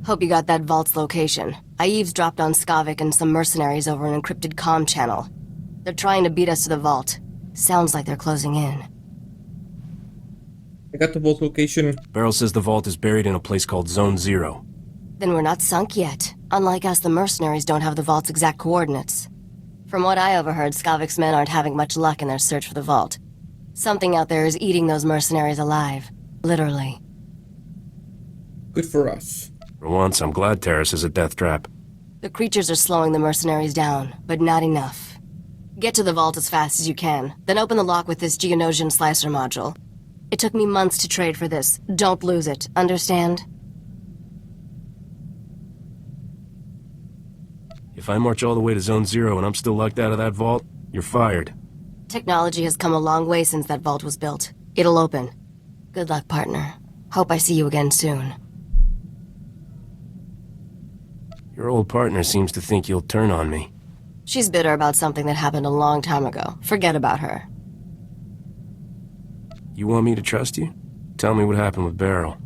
Hope you got that vault's location. I eavesdropped on Skavik and some mercenaries over an encrypted comm channel. They're trying to beat us to the vault. Sounds like they're closing in. I got the vault location. Beryl says the vault is buried in a place called Zone Zero. Then we're not sunk yet. Unlike us, the mercenaries don't have the vault's exact coordinates. From what I overheard, Skavik's men aren't having much luck in their search for the vault. Something out there is eating those mercenaries alive. Literally. Good for us. For once, I'm glad Terrace is a death trap. The creatures are slowing the mercenaries down, but not enough. Get to the vault as fast as you can, then open the lock with this Geonosian slicer module. It took me months to trade for this. Don't lose it, understand? If I march all the way to Zone Zero and I'm still locked out of that vault, you're fired. Technology has come a long way since that vault was built. It'll open. Good luck, partner. Hope I see you again soon. Your old partner seems to think you'll turn on me. She's bitter about something that happened a long time ago. Forget about her. You want me to trust you? Tell me what happened with Beryl.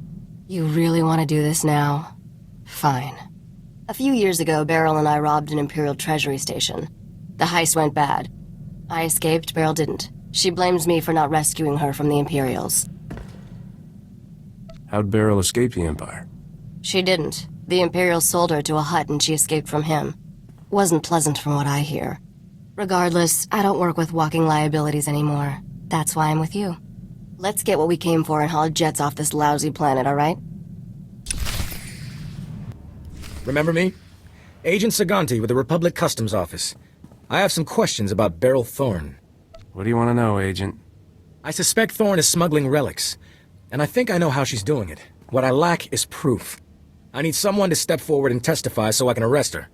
You really want to do this now? Fine. A few years ago, Beryl and I robbed an Imperial Treasury station. The heist went bad. I escaped, Beryl didn't. She blames me for not rescuing her from the Imperials. How'd Beryl escape the Empire? She didn't. The Imperials sold her to a Hutt and she escaped from him. Wasn't pleasant from what I hear. Regardless, I don't work with walking liabilities anymore. That's why I'm with you. Let's get what we came for and haul jets off this lousy planet, alright? Remember me? Agent Saganti with the Republic Customs Office. I have some questions about Beryl Thorne. What do you want to know, Agent? I suspect Thorne is smuggling relics, and I think I know how she's doing it. What I lack is proof. I need someone to step forward and testify so I can arrest her.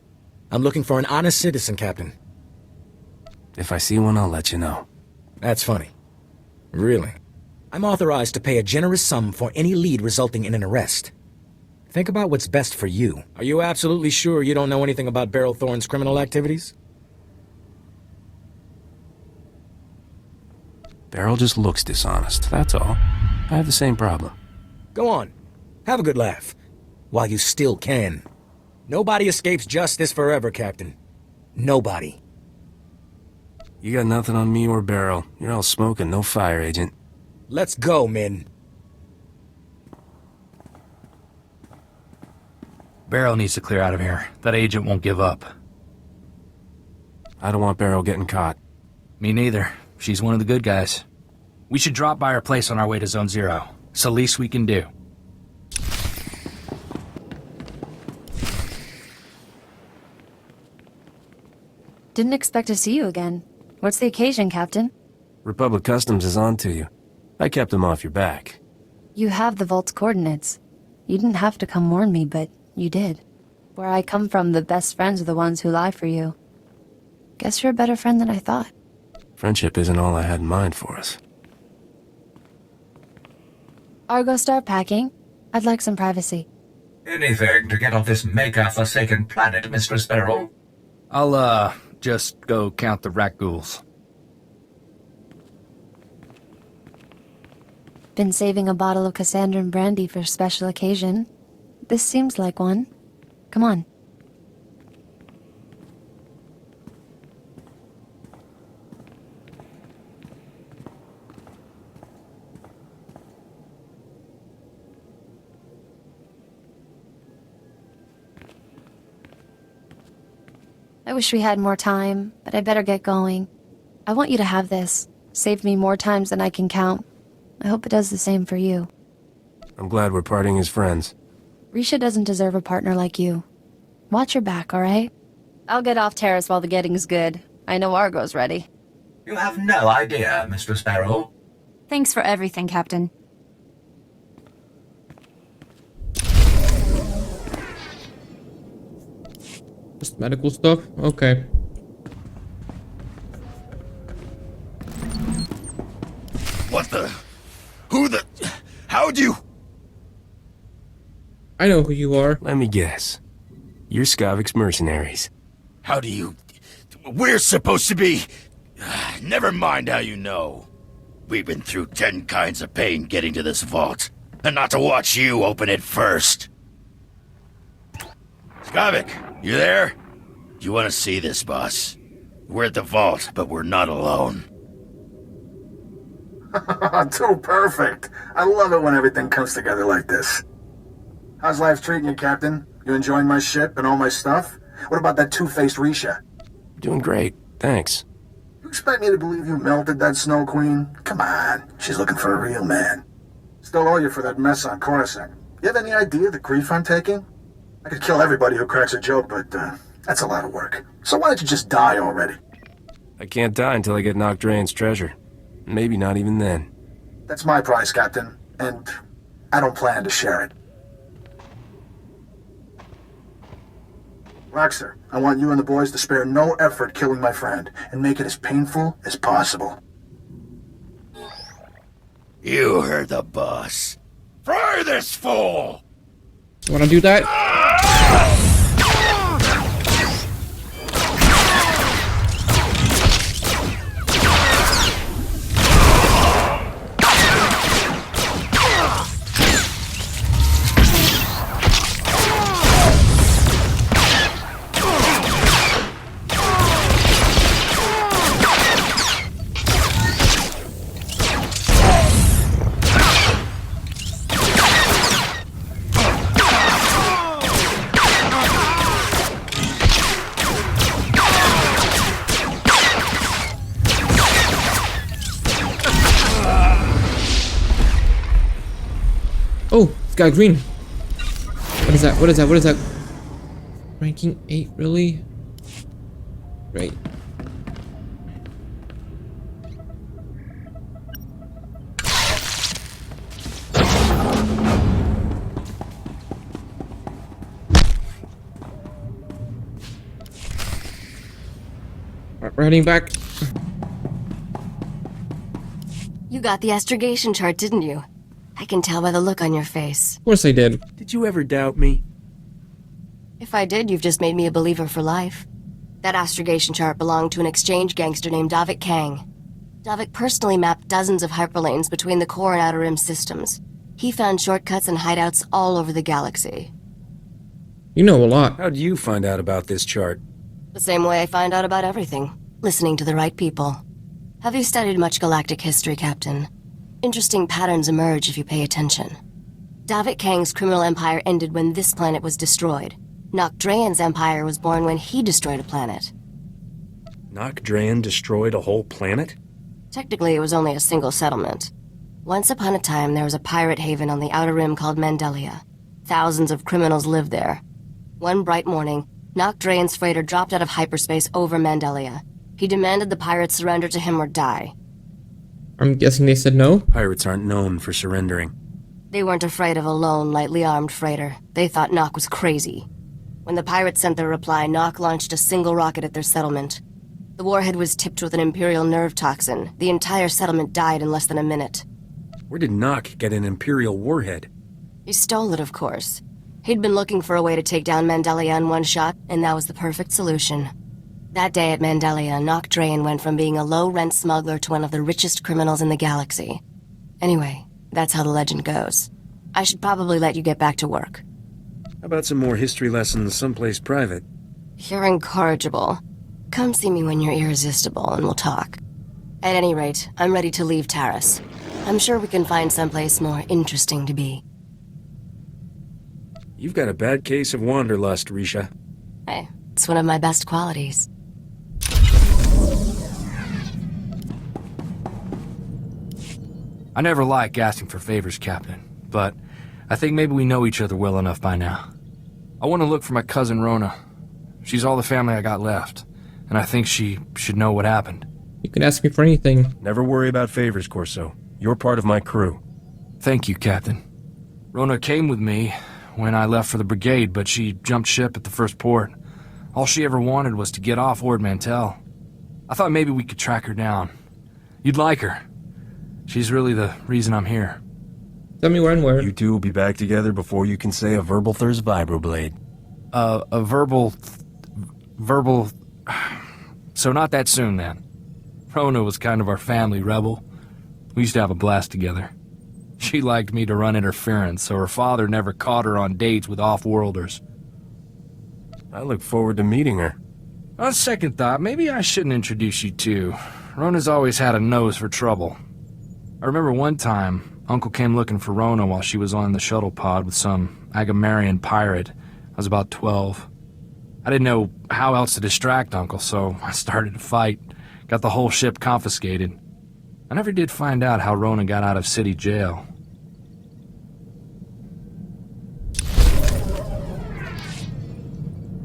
I'm looking for an honest citizen, Captain. If I see one, I'll let you know. That's funny. Really? I'm authorized to pay a generous sum for any lead resulting in an arrest. Think about what's best for you. Are you absolutely sure you don't know anything about Beryl Thorne's criminal activities? Beryl just looks dishonest, that's all. I have the same problem. Go on. Have a good laugh. While you still can. Nobody escapes justice forever, Captain. Nobody. You got nothing on me or Beryl. You're all smoke and no fire, Agent. Let's go, men. Beryl needs to clear out of here. That agent won't give up. I don't want Beryl getting caught. Me neither. She's one of the good guys. We should drop by her place on our way to Zone Zero. It's the least we can do. Didn't expect to see you again. What's the occasion, Captain? Republic Customs is on to you. I kept them off your back. You have the vault's coordinates. You didn't have to come warn me, but you did. Where I come from, the best friends are the ones who lie for you. Guess you're a better friend than I thought. Friendship isn't all I had in mind for us. Argo, start packing. I'd like some privacy. Anything to get off this Maker-forsaken planet, Mistress Beryl. I'll, just go count the rat ghouls. Been saving a bottle of Cassandran brandy for a special occasion. This seems like one. Come on. I wish we had more time, but I better get going. I want you to have this. Saved me more times than I can count. I hope it does the same for you. I'm glad we're parting as friends. Risha doesn't deserve a partner like you. Watch your back, alright? I'll get off Terrace while the getting's good. I know Argo's ready. You have no idea, Mistress Beryl. Thanks for everything, Captain. Just medical stuff? Okay. What the? Who the? How'd you? I know who you are. Let me guess. You're Skavik's mercenaries. How do you? We're supposed to be. Never mind how you know. We've been through 10 kinds of pain getting to this vault, and not to watch you open it first. Skavik, you there? You want to see this, boss? We're at the vault, but we're not alone. Too perfect. I love it when everything comes together like this. How's life treating you, Captain? You enjoying my ship and all my stuff? What about that two-faced Risha? Doing great, thanks. You expect me to believe you melted that Snow Queen? Come on, she's looking for a real man. Still owe you for that mess on Coruscant. You have any idea the grief I'm taking? I could kill everybody who cracks a joke, but that's a lot of work. So why don't you just die already? I can't die until I get Nocdrane's treasure. Maybe not even then. That's my prize, Captain, and I don't plan to share it. Roxer, I want you and the boys to spare no effort killing my friend, and make it as painful as possible. You heard the boss. Fry this fool! You wanna do that? Oh, it's got green. What is that? What is that? What is that? Ranking 8, really? Great. We're heading back. You got the astrogation chart, didn't you? I can tell by the look on your face. Of course I did. Did you ever doubt me? If I did, you've just made me a believer for life. That astrogation chart belonged to an exchange gangster named Davik Kang. Davik personally mapped dozens of hyperlanes between the core and outer rim systems. He found shortcuts and hideouts all over the galaxy. You know a lot. How'd you find out about this chart? The same way I find out about everything. Listening to the right people. Have you studied much galactic history, Captain? Interesting patterns emerge if you pay attention. Davik Kang's criminal empire ended when this planet was destroyed. Nocdrayan's empire was born when he destroyed a planet. Nocdrayan destroyed a whole planet? Technically, it was only a single settlement. Once upon a time, there was a pirate haven on the outer rim called Mandelia. Thousands of criminals lived there. One bright morning, Nocdrayan's freighter dropped out of hyperspace over Mandelia. He demanded the pirates surrender to him or die. I'm guessing they said no? Pirates aren't known for surrendering. They weren't afraid of a lone, lightly armed freighter. They thought Nock was crazy. When the pirates sent their reply, Nock launched a single rocket at their settlement. The warhead was tipped with an Imperial nerve toxin. The entire settlement died in less than a minute. Where did Nock get an Imperial warhead? He stole it, of course. He'd been looking for a way to take down Mandelia in one shot, and that was the perfect solution. That day at Mandelia, Nocdrayan went from being a low-rent smuggler to one of the richest criminals in the galaxy. Anyway, that's how the legend goes. I should probably let you get back to work. How about some more history lessons someplace private? You're incorrigible. Come see me when you're irresistible, and we'll talk. At any rate, I'm ready to leave Taris. I'm sure we can find someplace more interesting to be. You've got a bad case of wanderlust, Risha. Hey, it's one of my best qualities. I never like asking for favors, Captain, but I think maybe we know each other well enough by now. I want to look for my cousin Rona. She's all the family I got left, and I think she should know what happened. You can ask me for anything. Never worry about favors, Corso. You're part of my crew. Thank you, Captain. Rona came with me when I left for the brigade, but she jumped ship at the first port. All she ever wanted was to get off Ord Mantell. I thought maybe we could track her down. You'd like her. She's really the reason I'm here. Tell me when where. You two will be back together before you can say a verbal Thurs vibroblade. A verbal... So not that soon, then. Rona was kind of our family rebel. We used to have a blast together. She liked me to run interference, so her father never caught her on dates with off-worlders. I look forward to meeting her. On second thought, maybe I shouldn't introduce you two. Rona's always had a nose for trouble. I remember one time, Uncle came looking for Rona while she was on the shuttle pod with some Agamarian pirate. I was about 12. I didn't know how else to distract Uncle, so I started a fight. Got the whole ship confiscated. I never did find out how Rona got out of city jail.